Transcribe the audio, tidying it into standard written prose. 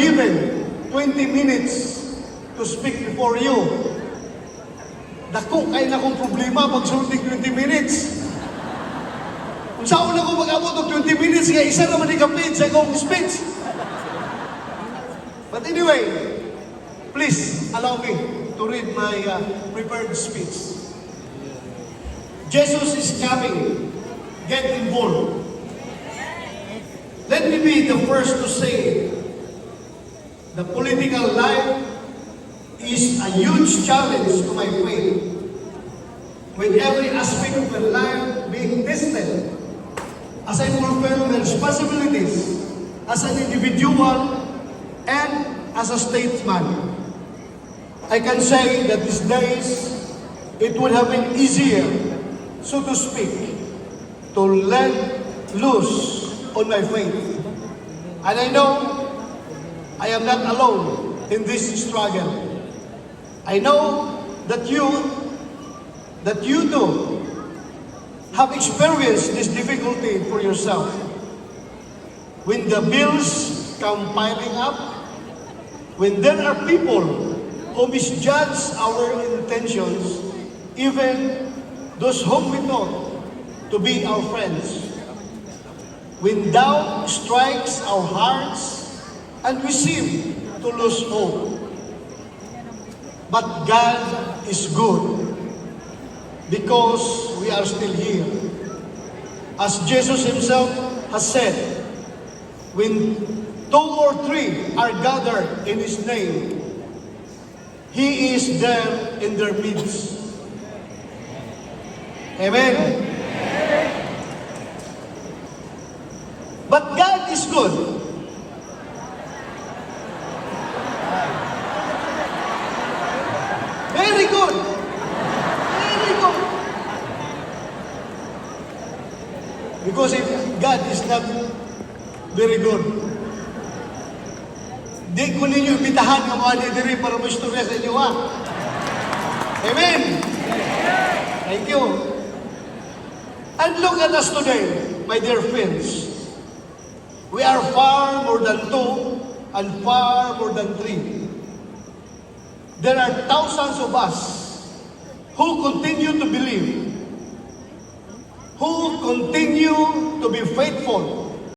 given 20 minutes to speak before you, dako kay na kong problema pag sulting 20 minutes. Kung saan na ko mag-abot ng 20 minutes, kaya isa naman i-complete sa akong speech. But anyway, please allow me to read my prepared speech. Jesus is coming. Get involved. Let me be the first to say, the political life is a huge challenge to my faith, with every aspect of my life being tested as I fulfill my responsibilities as an individual and as a statesman. I can say that these days it would have been easier, so to speak, to let loose on my faith. And I know I am not alone in this struggle. I know that you too have experienced this difficulty for yourself. When the bills come piling up, when there are people who misjudge our intentions, even those whom we thought to be our friends. When doubt strikes our hearts and we seem to lose hope. But God is good because we are still here. As Jesus himself has said, when 2 or 3 are gathered in his name, he is there in their midst. Amen. But God is good. Very good. Very good. Because if God is not very good, di ko ninyo ibitahan ng mga lideri para maistorya sa inyo, ha? Amen. Thank you. And look at us today, my dear friends. We are far more than 2 and far more than 3. There are thousands of us who continue to believe, who continue to be faithful